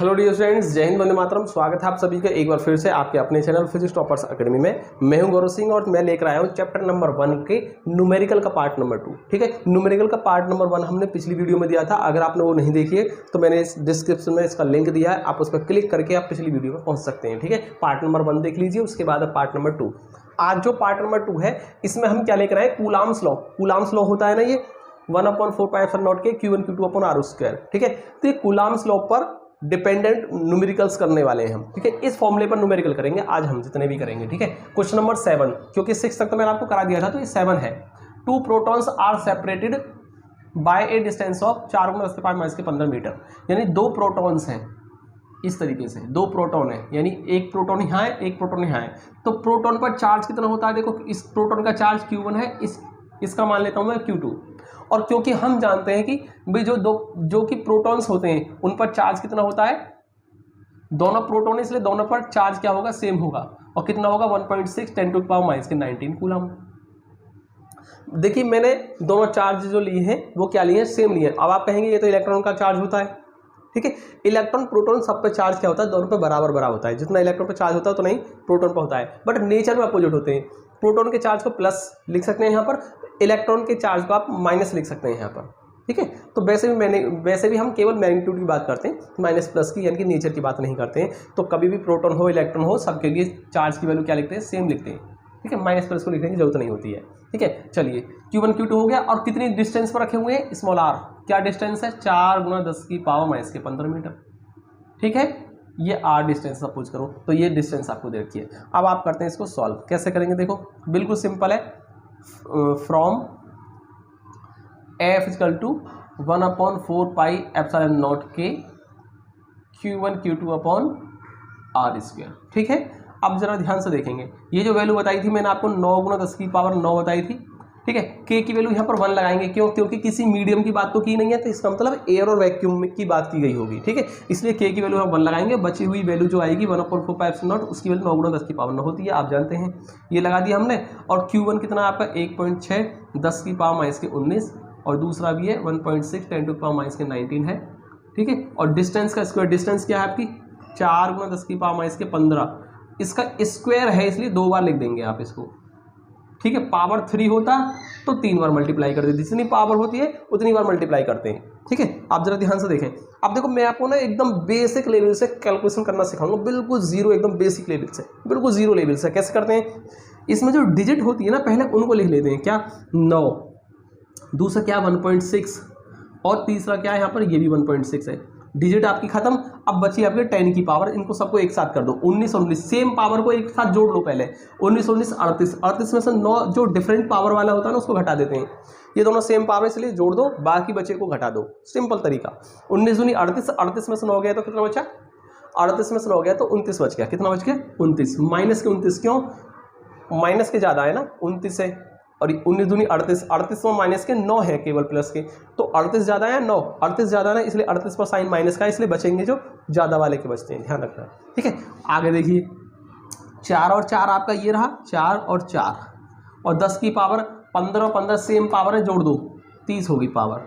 Hello dear students, जय हिंद, वंदे मातरम। स्वागत है आप सभी का एक बार फिर से आपके अपने चैनल फिजिक्स टॉपर्स एकेडमी में। मैं हूं गौरव सिंह और मैं लेकर आया हूं चैप्टर नंबर 1 के न्यूमेरिकल का पार्ट नंबर 2। ठीक है, न्यूमेरिकल का पार्ट नंबर 1 हमने पिछली वीडियो में दिया था। अगर आपने वो नहीं देखी है तो मैंने इस डिस्क्रिप्शन में इसका लिंक दिया है, आप उस पर क्लिक करके आप पिछली वीडियो में पहुंच सकते हैं। ठीक है, पार्ट नंबर 1 देख लीजिए, उसके बाद पार्ट नंबर 2। आज जो पार्ट नंबर 2 है इसमें हम क्या लेकर आए, कूलाम्स लॉ। कूलाम्स लॉ होता है ना, ये 1/4πε0 के Q1 Q2 upon R square. ठीक है, तो ये कूलाम्स लॉ पर डिपेंडेंट न्यूमेरिकल्स करने वाले हैं हम। ठीक है, इस फॉर्मूले पर न्यूमेरिकल करेंगे आज हम जितने भी करेंगे। ठीक है, क्वेश्चन नंबर 7, क्योंकि 6 तक तो मैंने आपको करा दिया था, तो ये 7 है। 2 protons are separated by a distance of 4 × 10⁻⁻15 metre. यानी 2 प्रोटॉन्स हैं, इस तरीके से 2 प्रोटॉन है, यानी एक प्रोटॉन यहाँ है, एक प्रोटॉन यहाँ है। तो प्रोटॉन पर चार्ज कितना होता है, देखो इस प्रोटॉन का चार्ज Q1 है, इसका मान लेता हूँ मैं Q2। और क्योंकि हम जानते हैं कि भाई जो कि प्रोटॉन्स होते हैं उन पर चार्ज कितना होता है, दोनों प्रोटॉन, इसलिए दोनों पर चार्ज क्या होगा, सेम होगा। और कितना होगा, 1.6 × 10⁻⁻19 कूलम। देखिए मैंने दोनों चार्ज जो लिए हैं वो क्या लिए हैं, सेम लिए हैं। अब आप कहेंगे ये तो इलेक्ट्रॉन का चार्ज होता है। ठीक है, इलेक्ट्रॉन प्रोटॉन सब पे चार्ज क्या होता है, दोनों पे बराबर बराबर होता है। जितना इलेक्ट्रॉन पे चार्ज होता है उतना ही प्रोटॉन पे होता है, बट नेचर में अपोजिट होते हैं। प्रोटॉन के चार्ज को प्लस लिख सकते हैं यहाँ पर, इलेक्ट्रॉन के चार्ज को आप माइनस लिख सकते हैं यहाँ पर। ठीक है, तो वैसे भी हम केवल मैग्नीट्यूड की बात करते हैं, माइनस प्लस की, यानी कि नेचर की बात नहीं करते हैं। तो कभी भी प्रोटॉन हो इलेक्ट्रॉन हो, सबके लिए चार्ज की वैल्यू क्या लिखते हैं, सेम लिखते हैं। ठीक है, माइनस प्लस को लिखने की जरूरत नहीं होती है। ठीक है, चलिए Q1 Q2 हो गया। और कितनी डिस्टेंस पर रखे हुए हैं, स्मॉल r। क्या डिस्टेंस है, 4 × 10⁻⁻15 मीटर। ठीक है, ये r डिस्टेंस सपोज करो, तो ये डिस्टेंस आपको दे रखी है। अब आप करते हैं इसको सॉल्व, कैसे करेंगे, देखो बिल्कुल सिंपल है। फ्रॉम f = 1/4πε0 के Q1 Q2 upon R square. ठीक है, अब जरा ध्यान से देखेंगे, ये जो वैल्यू बताई थी मैंने आपको 9 × 10⁻9 बताई थी। ठीक है, k की वैल्यू यहाँ पर 1 लगाएंगे, क्यों, क्योंकि किसी मीडियम की बात तो की नहीं है, तो इसका मतलब एयर और वैक्यूम की बात की गई होगी। ठीक है, इसलिए k की वैल्यू हम 1 लगाएंगे। बची हुई वैल्यू जो आएगी 1/4πε0, उसकी वैल्यू 9 × 10⁻9 होती है, आप जानते हैं, ये लगा दिया हमने। और Q1 कितना आपका 1.6 10⁻⁻19, और दूसरा भी है 1.6 10⁻⁻19 है। ठीक है, और डिस्टेंस का स्क्वायर, डिस्टेंस क्या है आपकी 4 × 10⁻15। इसका स्क्वायर है इसलिए 2 बार लिख देंगे आप इसको। ठीक है, पावर 3 होता तो 3 बार मल्टीप्लाई कर देते, जितनी पावर होती है उतनी बार मल्टीप्लाई करते हैं। ठीक है, आप जरा ध्यान से देखें। अब देखो मैं आपको ना एकदम बेसिक लेवल से कैलकुलेशन करना सिखाऊंगा, बिल्कुल जीरो, एकदम बेसिक लेवल से, बिल्कुल जीरो लेवल से। कैसे करते हैं, इसमें जो डिजिट होती है ना, पहले उनको लिख लेते हैं। क्या, 9, दूसरा क्या 1.6, और तीसरा क्या है यहाँ पर, ये भी 1.6 है। डिजिट आपकी खत्म। अब बची आपके 10 की पावर, इनको सबको एक साथ कर दो। 19 और 19 सेम पावर को एक साथ जोड़ लो पहले। 19 19 38, 38 में से 9 जो डिफरेंट पावर वाला होता है ना उसको घटा देते हैं। ये दोनों सेम पावर इसलिए जोड़ दो, बाकी बचे को घटा दो, सिंपल तरीका। 19 दूनी 38, 38 में से 9 गया तो कितना बचा, 38 में से 9 गया तो 29 बच गया। कितना बच गया, 29। माइनस के 29, क्यों, माइनस के ज़्यादा है ना, 29 है, और 19 दूनी 38, 38 में माइनस के 9 है केवल, प्लस के, तो 38 ज़्यादा है 9, 38 ज़्यादा है, इसलिए 38 पर साइन माइनस का है, इसलिए बचेंगे जो ज़्यादा वाले के बचते हैं, ध्यान रखना। ठीक है, आगे देखिए, 4 और 4 आपका ये रहा, 4 और 4, और 10 की पावर 15 और 15 सेम पावर है, जोड़ दो, 30 होगी पावर।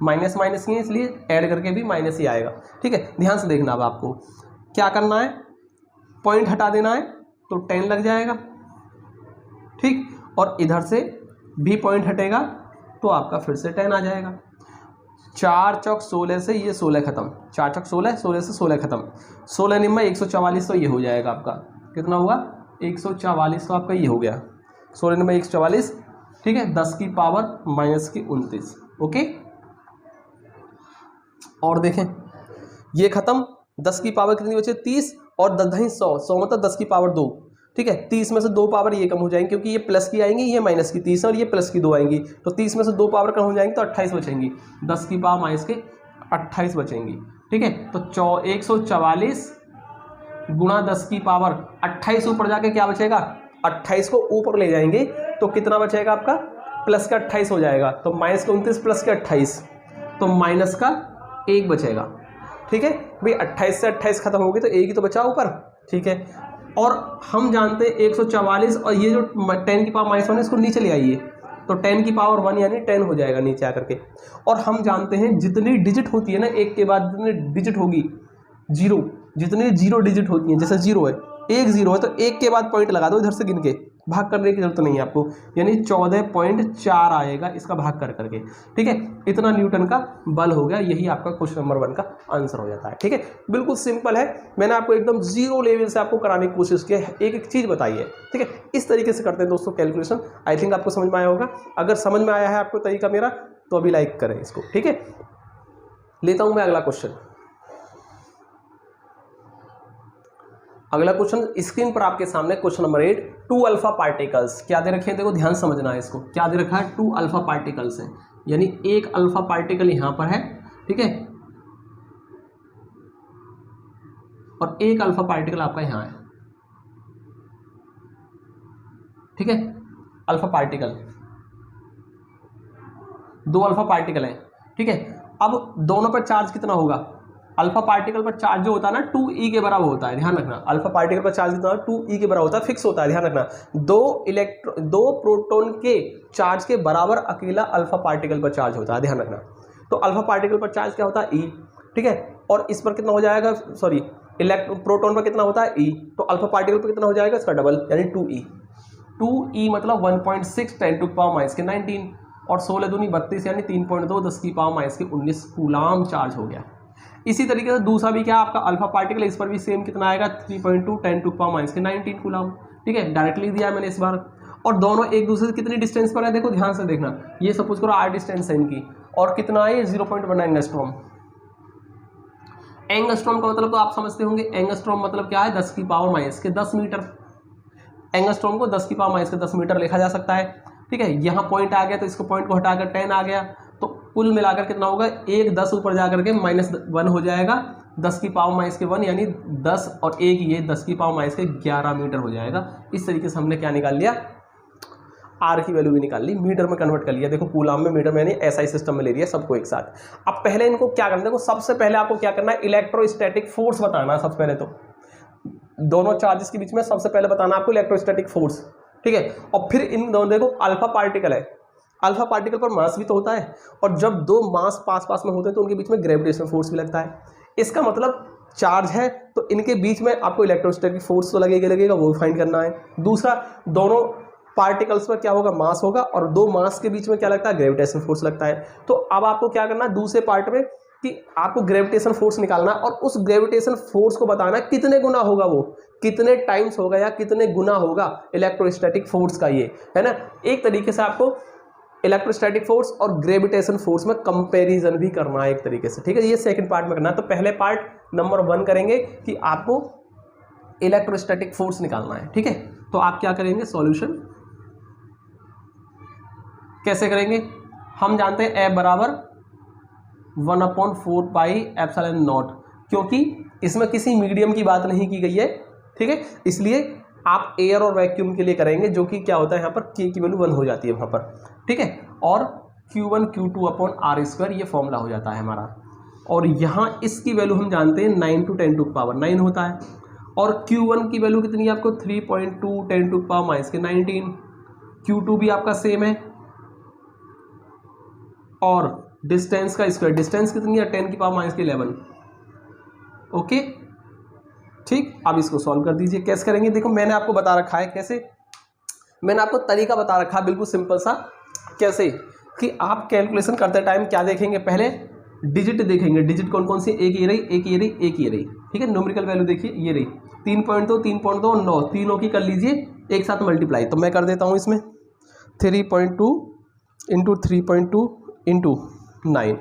माइनस माइनस की है इसलिए ऐड करके भी माइनस ही आएगा। ठीक है, ध्यान से देखना। अब आपको क्या करना है, पॉइंट हटा देना है तो 10 लग जाएगा। ठीक, और इधर से भी पॉइंट हटेगा तो आपका फिर से 10 आ जाएगा। 4 चौक 16 से ये 16 खत्म, 4 चौक 16, 16 से 16 खत्म, 16 निम्मा 144, तो ये हो जाएगा आपका, कितना हुआ 144, तो आपका ये हो गया 16 निम्मा 144। ठीक है, 10 की पावर माइनस की 29। ओके, और देखें ये खत्म, 10 की पावर कितनी बचे, 30, और 10 100, 100 मतलब 10 की पावर 2। ठीक है, 30 में से 2 पावर ये कम हो जाएंगी, क्योंकि ये प्लस की आएंगी, ये माइनस की 30 और ये प्लस की 2 आएंगी, तो 30 में से 2 पावर कम हो जाएंगी तो 28 बचेंगी। 10 की पावर माइनस के 28 बचेंगी। ठीक है, तो 144 गुणा 10 की पावर 28, ऊपर जाके क्या बचेगा, 28 को ऊपर ले जाएंगे तो कितना बचेगा आपका, प्लस का 28 हो जाएगा, तो माइनस के 29 प्लस के 28, तो माइनस का 1 बचेगा। ठीक है भाई, 28 से 28 खत्म हो गई तो 1 ही तो बचा ऊपर। ठीक है, और हम जानते हैं 144, और ये जो 10 की पावर -1 है इसको नीचे ले आइए, तो 10 की पावर 1 यानी 10 हो जाएगा नीचे आकर के। और हम जानते हैं जितनी डिजिट होती है ना, एक के बाद जितनी डिजिट होगी जीरो, जितने जीरो डिजिट होती हैं, जैसे जीरो है, एक जीरो है तो एक के बाद पॉइंट लगा दो इधर से गिन के, भाग करने की जरूरत नहीं है आपको, यानी 14.4 आएगा इसका भाग कर करके। ठीक है, इतना न्यूटन का बल हो गया। यही आपका क्वेश्चन नंबर 1 का आंसर हो जाता है। ठीक है, बिल्कुल सिंपल है, मैंने आपको एकदम जीरो लेवल से आपको कराने की कोशिश की है, एक एक चीज़ बताई है। ठीक है, इस तरीके से करते हैं दोस्तों कैलकुलेशन। आई थिंक आपको समझ में आया होगा। अगर समझ में आया है आपको तरीका मेरा, तो अभी लाइक करें इसको। ठीक है, लेता हूं मैं अगला क्वेश्चन। अगला क्वेश्चन स्क्रीन पर आपके सामने, क्वेश्चन नंबर 8, 2 अल्फा पार्टिकल्स क्या दे रखे हैं, देखो ध्यान समझना है इसको। क्या दे रखा है, 2 अल्फा पार्टिकल्स हैं, यानी एक अल्फा पार्टिकल यहां पर है, ठीक है, और एक अल्फा पार्टिकल आपका यहां है। ठीक है, अल्फा पार्टिकल, 2 अल्फा पार्टिकल है। ठीक है, अब दोनों पर चार्ज कितना होगा, अल्फा पार्टिकल पर चार्ज जो होता है ना 2e के बराबर होता है, ध्यान रखना। अल्फा पार्टिकल पर चार्ज कितना 2e के बराबर होता है, फिक्स होता है, ध्यान रखना। दो प्रोटॉन के चार्ज के बराबर अकेला अल्फा पार्टिकल पर चार्ज होता है, ध्यान रखना। तो अल्फा पार्टिकल पर चार्ज क्या होता है, e। ठीक है, और इस पर कितना हो जाएगा, सॉरी प्रोटॉन पर कितना होता है, e, तो अल्फा पार्टिकल पर कितना हो जाएगा, इसका डबल, यानी 2e। 2e मतलब 1.6 10⁻⁻⁹ और 16 दूनी 32 यानी 3.2 10⁻⁻19 कूलाम चार्ज हो गया। इसी तरीके से दूसरा भी क्या आपका अल्फा पार्टिकल, इस पर भी सेम कितना आएगा, 3.2 10⁻⁻19 कूलाम। ठीक है, डायरेक्टली दिया है मैंने इस बार। और दोनों एक दूसरे से कितनी डिस्टेंस पर है, देखो ध्यान से देखना। ये सपोज करो r डिस्टेंस है इनकी, और कितना है 0.1 एंगस्ट्रॉम। एंगस्ट्रॉम का मतलब तो आप समझते होंगे, एंगस्ट्रॉम मतलब क्या है, 10⁻⁻10 मीटर। एंगस्ट्रॉम को 10⁻⁻10 मीटर लिखा जा सकता है। ठीक है, यहाँ पॉइंट आ गया तो इसको पॉइंट को हटाकर 10 आ गया, तो कुल मिलाकर कितना होगा, एक 10 ऊपर जाकर के -1 हो जाएगा, 10⁻⁻1 यानी 10 और 1 ये 10⁻⁻11 मीटर हो जाएगा। इस तरीके से हमने क्या निकाल लिया, आर की वैल्यू भी निकाल ली, मीटर में कन्वर्ट कर लिया। देखो कूलाम में मीटर में, यानी एसआई सिस्टम में ले लिया सबको एक साथ। अब पहले इनको क्या करना है, देखो सबसे पहले आपको क्या करना है, इलेक्ट्रोस्टैटिक फोर्स बताना है सबसे पहले। तो दोनों चार्जेस के बीच में सबसे पहले बताना आपको इलेक्ट्रोस्टैटिक फोर्स। ठीक है, और फिर इन दोनों, देखो अल्फा पार्टिकल है, अल्फा पार्टिकल पर मास भी तो होता है, और जब दो मास पास पास में होते हैं तो उनके बीच में ग्रेविटेशनल फोर्स भी लगता है। इसका मतलब चार्ज है तो इनके बीच में आपको इलेक्ट्रोस्टैटिक फोर्स तो लगेगा, वो फाइंड करना है। दूसरा, दोनों पार्टिकल्स पर क्या होगा, मास होगा, और दो मास के बीच में क्या लगता है, ग्रेविटेशनल फोर्स लगता है। तो अब आपको क्या करना है दूसरे पार्ट में, कि आपको ग्रेविटेशन फोर्स निकालना है, और उस ग्रेविटेशन फोर्स को बताना कितने गुना होगा, वो कितने टाइम्स होगा या कितने गुना होगा इलेक्ट्रोस्टैटिक फोर्स का, ये है ना। एक तरीके से आपको इलेक्ट्रोस्टैटिक फोर्स और ग्रेविटेशन फोर्स में कंपैरिजन भी करना है एक तरीके से। ठीक है, ये सेकंड पार्ट में करना है। तो पहले पार्ट नंबर 1 करेंगे कि आपको इलेक्ट्रोस्टैटिक फोर्स निकालना है। ठीक है, तो आप क्या करेंगे, सॉल्यूशन कैसे करेंगे, हम जानते हैं F बराबर 1/4 पाई एप्सिलॉन नॉट, क्योंकि इसमें किसी मीडियम की बात नहीं की गई है। ठीक है, इसलिए आप एयर और वैक्यूम के लिए करेंगे, जो कि क्या होता है यहाँ पर K की वैल्यू 1 हो जाती है वहाँ पर। ठीक है, और Q1 Q2/r² ये फॉर्मूला हो जाता है हमारा। और यहाँ इसकी वैल्यू हम जानते हैं 9 × 10⁻9 होता है, और Q1 की वैल्यू कितनी है आपको 3.2 10⁻⁻19, Q2 भी आपका सेम है, और डिस्टेंस का स्क्वायर, डिस्टेंस कितनी है 10⁻11। ओके, ठीक, अब इसको सॉल्व कर दीजिए। कैसे करेंगे, देखो मैंने आपको बता रखा है कैसे, मैंने आपको तरीका बता रखा है बिल्कुल सिंपल सा। कैसे कि आप कैलकुलेशन करते टाइम क्या देखेंगे, पहले डिजिट देखेंगे, डिजिट कौन कौन सी, एक ये रही, एक ये रही, एक ये रही। ठीक है, न्यूमेरिकल वैल्यू देखिए ये रही 3.2 3.2 9, तीनों की कर लीजिए एक साथ मल्टीप्लाई। तो मैं कर देता हूँ इसमें 3.2 × 3.2 × 9,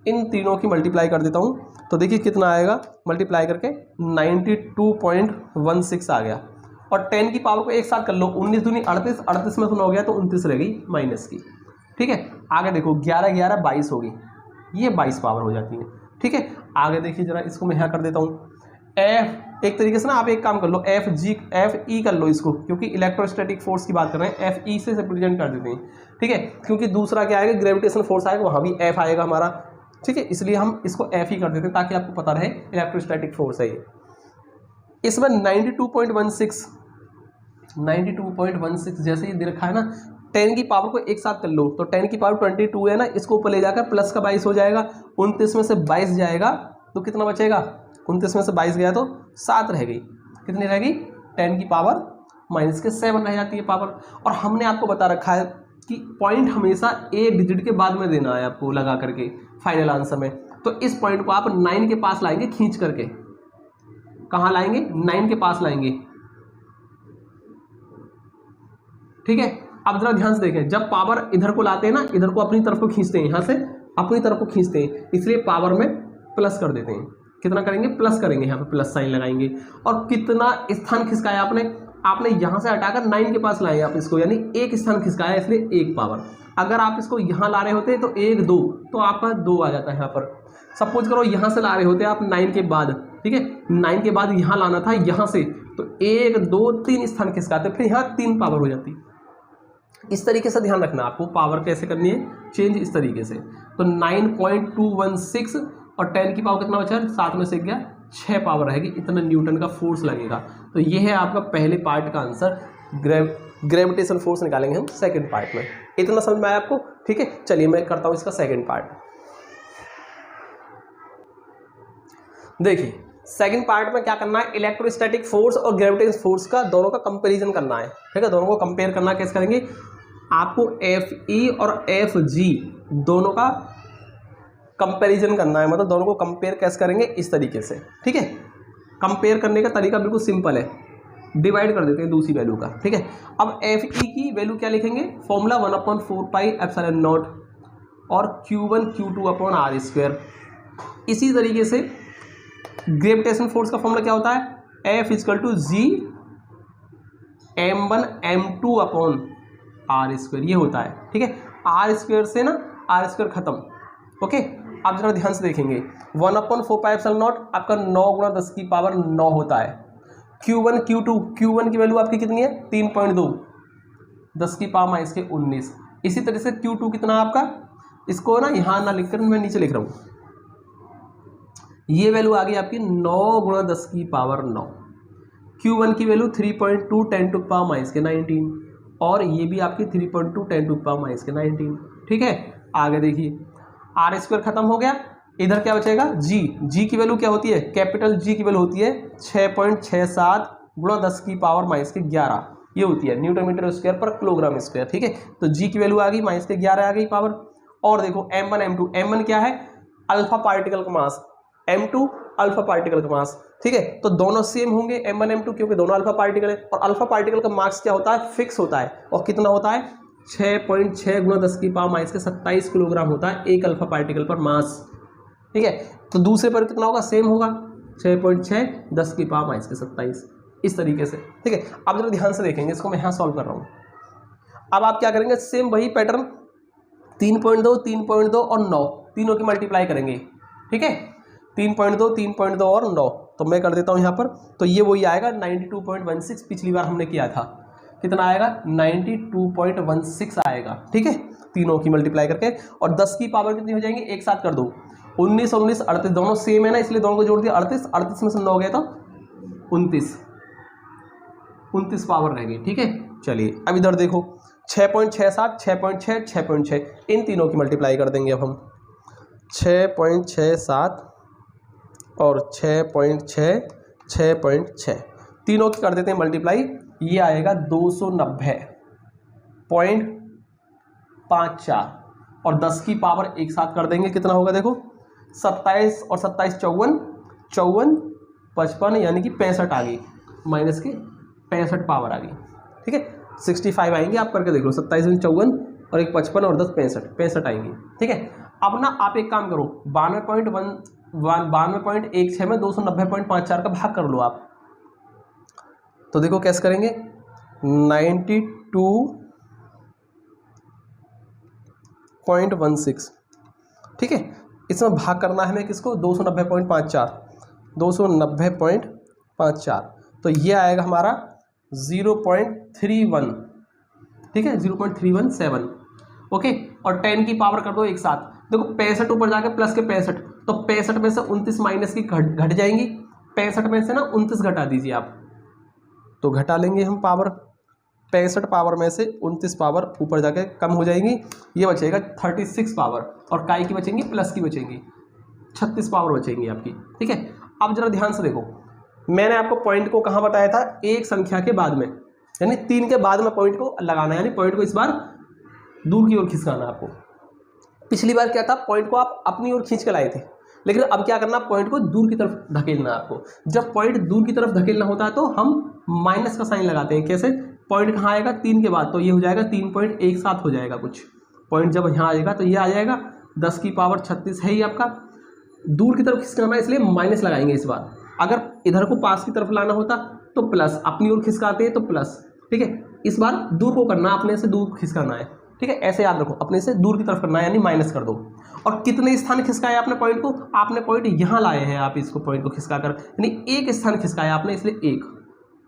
इन तीनों की मल्टीप्लाई कर देता हूँ। तो देखिए कितना आएगा, मल्टीप्लाई करके 92.16 आ गया। और 10 की पावर को एक साथ कर लो, 19 दूनी 38, 38 में 9 हो गया तो 29 रह गई माइनस की। ठीक है, आगे देखो 11 11 22 होगी, ये 22 पावर हो जाती है। ठीक है, आगे देखिए जरा, इसको मैं यहाँ कर देता हूँ F, एक तरीके से ना आप एक काम कर लो, FE कर लो इसको, क्योंकि इलेक्ट्रोस्टैटिक फोर्स की बात कर रहे हैं, FE से रिप्रेजेंट कर देते हैं। ठीक है, क्योंकि दूसरा क्या आएगा, ग्रेविटेशन फोर्स आएगा, वहाँ भी F आएगा हमारा। ठीक है, इसलिए हम इसको F ही कर देते हैं ताकि आपको पता रहे इलेक्ट्रोस्टैटिक फोर्स है ये। इसमें 92.16 जैसे ही दे रखा है ना, 10 की पावर को एक साथ कर लो, तो 10 की पावर 22 है ना, इसको ऊपर ले जाकर प्लस का 22 हो जाएगा, 29 में से 22 जाएगा तो कितना बचेगा 29 में से 22 गया तो 7 रह गई, कितनी रह गई 10 की पावर -7 रह जाती है पावर। और हमने आपको बता रखा है कि पॉइंट हमेशा ए डिजिट के बाद में देना है आपको लगा करके फाइनल आंसर में। तो इस पॉइंट को आप 9 के पास लाएंगे खींच करके, कहाँ लाएंगे 9 के पास लाएंगे, ठीक है। अब जरा ध्यान से देखें, जब पावर इधर को लाते हैं ना, इधर को अपनी तरफ को खींचते हैं, यहाँ से अपनी तरफ को खींचते हैं, इसलिए पावर में प्लस कर देते हैं। कितना करेंगे प्लस करेंगे, यहाँ पे प्लस साइन लगाएंगे। और कितना स्थान खिसकाया आपने यहाँ से हटाकर 9 के पास लाए आप इसको, यानी एक स्थान खिसकाया, इसलिए 1 पावर। अगर आप इसको यहाँ ला रहे होते तो 1 2 तो आपका 2 आ जाता है यहाँ पर। सपोज करो यहाँ से ला रहे होते आप 9 के बाद, ठीक है, 9 के बाद यहाँ लाना था यहाँ से, तो 1 2 3 स्थान खिसकाते, फिर यहाँ 3 पावर हो जाती। इस तरीके से ध्यान रखना आपको, पावर कैसे करनी है चेंज इस तरीके से। तो 9.216 और 10 की पावर कितना बचा, 7 में से गया 6 पावर रहेगी, इतना न्यूटन का फोर्स लगेगा। तो ये है आपका पहले पार्ट का आंसर। ग्रेविटेशन फोर्स निकालेंगे हम सेकंड पार्ट में। इतना समझ में आया आपको, ठीक है। चलिए मैं करता हूं इसका सेकंड पार्ट। देखिए सेकंड पार्ट में क्या करना है, इलेक्ट्रोस्टैटिक फोर्स और ग्रेविटेशन फोर्स का दोनों का कंपैरिजन करना है, ठीक है। दोनों को कंपेयर करना कैसे करेंगे, आपको Fe और Fg दोनों का कंपैरिजन करना है, मतलब दोनों को कंपेयर कैसे करेंगे इस तरीके से, ठीक है। कंपेयर करने का तरीका बिल्कुल सिंपल है, डिवाइड कर देते हैं दूसरी वैल्यू का, ठीक है। अब Fe की वैल्यू क्या लिखेंगे, फॉर्मूला 1/4πε0 और Q1 Q2/r²। इसी तरीके से ग्रेविटेशन फोर्स का फॉर्मूला क्या होता है, F = G m1 m2/r², ये होता है, ठीक है। r² से ना r² खत्म, ओके। आप जरा ध्यान से देखेंगे, 1/4πε0 आपका 9 × 10 की पावर 9 होता है। Q1 Q1 की वैल्यू आपकी कितनी है 3.2, 10 की पावर -19। इसी तरह से Q2 कितना आपका, इसको ना यहाँ ना लिखकर मैं नीचे लिख रहा हूँ, ये वैल्यू आ गई आपकी 9 × 10 की पावर 9। Q1 की वैल्यू 3.2 10 टू पावर -19 और ये भी आपकी 3.2 10 टू पावर -19, ठीक है। आगे देखिए r² खत्म हो गया, इधर क्या बचेगा g की वैल्यू क्या होती है, कैपिटल G की वैल्यू होती है 6.67 × 10 की पावर -11, ये होती है न्यूटन मीटर स्क्वायर पर किलोग्राम स्क्वायर, ठीक है। तो G की वैल्यू आ गई -11 आ गई पावर। और देखो m1 m1 क्या है, अल्फा पार्टिकल का मास, m2 अल्फा पार्टिकल का मास, ठीक है। तो दोनों सेम होंगे m1 m2 क्योंकि दोनों अल्फा पार्टिकल है। और अल्फा पार्टिकल का मास क्या होता है, फिक्स होता है, और कितना होता है 6.6 × 10 की पावर -27 किलोग्राम होता है एक अल्फा पार्टिकल पर मास, ठीक है। तो दूसरे पर कितना होगा, सेम होगा 6.6 10 की पावर -27, इस तरीके से, ठीक है। अब जरा ध्यान से देखेंगे, इसको मैं यहाँ सॉल्व कर रहा हूँ। अब आप क्या करेंगे, सेम वही पैटर्न 3.2 3.2 और 9 तीनों की मल्टीप्लाई करेंगे, ठीक है। 3.2 3.2 और 9, तो मैं कर देता हूँ यहाँ पर। तो ये वही आएगा 92.16, पिछली बार हमने किया था, कितना आएगा 92.16 आएगा, ठीक है, तीनों की मल्टीप्लाई करके। और 10 की पावर कितनी हो जाएंगी, एक साथ कर दो, 19 19 38, दोनों सेम है ना, इसलिए दोनों को जोड़ दिया 38 में से 9 गया तो 29 पावर रहेगी, ठीक है। चलिए अब इधर देखो 6.67 6.6 6.6, इन तीनों की मल्टीप्लाई कर देंगे अब हम, 6.67 और 6.6 6.6, तीनों की कर देते हैं मल्टीप्लाई, ये आएगा 290.54 और 10 की पावर एक साथ कर देंगे, कितना होगा देखो 27 और 27 54 55, यानी कि 65 आ गई, माइनस की 65 पावर आ गई, ठीक है। 65 आएंगे, आप करके देख लो, 27 में 54 और एक 55 और 10 65 आएंगी, ठीक है। अब ना आप एक काम करो, 92.16 में 290.54 का भाग कर लो आप, तो देखो कैसे करेंगे, 92.16, ठीक है। इसमें भाग करना है हमें किसको, 290.54, तो ये आएगा हमारा 0.31, ठीक है, 0.317, ओके। और 10 की पावर कर दो एक साथ, देखो 65 ऊपर जाके प्लस के 65, तो 65 में से 29 माइनस की घट जाएंगी, 65 में से ना 29 घटा दीजिए आप, तो घटा लेंगे हम पावर, 65 पावर में से 29 पावर ऊपर जाके कम हो जाएंगी, ये बचेगा 36 पावर, और काय की बचेंगी, प्लस की बचेंगी, 36 पावर बचेंगी आपकी, ठीक है। अब जरा ध्यान से देखो, मैंने आपको पॉइंट को कहाँ बताया था, एक संख्या के बाद में, यानी 3 के बाद में पॉइंट को लगाना है, यानी पॉइंट को इस बार दूर की ओर खिसकाना आपको। पिछली बार क्या था, पॉइंट को आप अपनी ओर खींच के लाए थे, लेकिन अब क्या करना, पॉइंट को दूर की तरफ धकेलना है आपको। जब पॉइंट दूर की तरफ धकेलना होता है तो हम माइनस का साइन लगाते हैं। कैसे, पॉइंट कहाँ आएगा, 3 के बाद, तो ये हो जाएगा 3 पॉइंट एक साथ हो जाएगा कुछ। पॉइंट जब यहाँ आएगा तो ये आ जाएगा 10 की पावर 36 है ही आपका। दूर की तरफ खिसकाना है इसलिए माइनस लगाएंगे इस बार। अगर इधर को पास की तरफ लाना होता तो प्लस, अपनी ओर खिसकाते हैं तो प्लस, ठीक है। इस बार दूर को करना, अपने से दूर खिसकाना है, ठीक है। ऐसे याद रखो, अपने से दूर की तरफ करना है, यानी माइनस कर दो। और कितने स्थान खिसकाया आपने पॉइंट को, आपने पॉइंट यहाँ लाए हैं, आप इसको पॉइंट को खिसका कर, यानी एक स्थान खिसकाया आपने, इसलिए 1,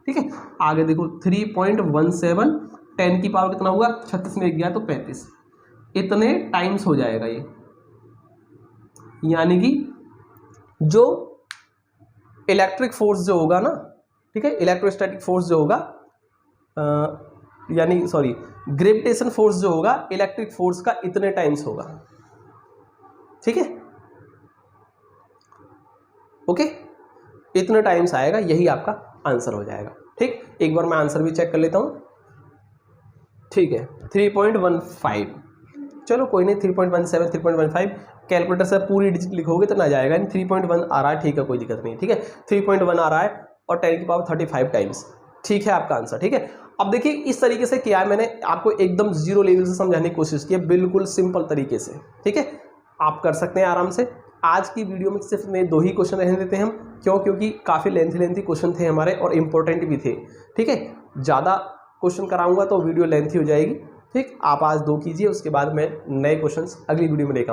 ठीक है। आगे देखो 3.17, 10 की पावर कितना हुआ, 36 में 1 गया तो 35, इतने टाइम्स हो जाएगा ये। यानी कि जो इलेक्ट्रिक फोर्स जो होगा ना, ठीक है, इलेक्ट्रोस्टैटिक फोर्स जो होगा, यानी सॉरी ग्रेविटेशन फोर्स जो होगा इलेक्ट्रिक फोर्स का इतने टाइम्स होगा, ठीक है, ओके, इतने टाइम्स आएगा, यही आपका आंसर हो जाएगा, ठीक। एक बार मैं आंसर भी चेक कर लेता हूं, ठीक है, 3.15, चलो कोई नहीं, 3.17, 3.15, कैलकुलेटर से पूरी डिजिट लिखोगे तो ना जाएगा, 3.1 आ रहा है, ठीक है, कोई दिक्कत नहीं, ठीक है, 3.1 आ रहा है और 10 की पावर 35 टाइम्स, ठीक है आपका आंसर, ठीक है। अब देखिए इस तरीके से किया है मैंने, आपको एकदम जीरो लेवल से समझाने की कोशिश की है, बिल्कुल सिंपल तरीके से, ठीक है, आप कर सकते हैं आराम से। आज की वीडियो में सिर्फ मैं 2 ही क्वेश्चन रहने देते हैं हम, क्योंकि काफ़ी लेंथी क्वेश्चन थे हमारे और इम्पोर्टेंट भी थे, ठीक है। ज़्यादा क्वेश्चन कराऊंगा तो वीडियो लेंथी हो जाएगी, ठीक। आप आज 2 कीजिए, उसके बाद मैं नए क्वेश्चंस अगली वीडियो में लेकर आऊँगा।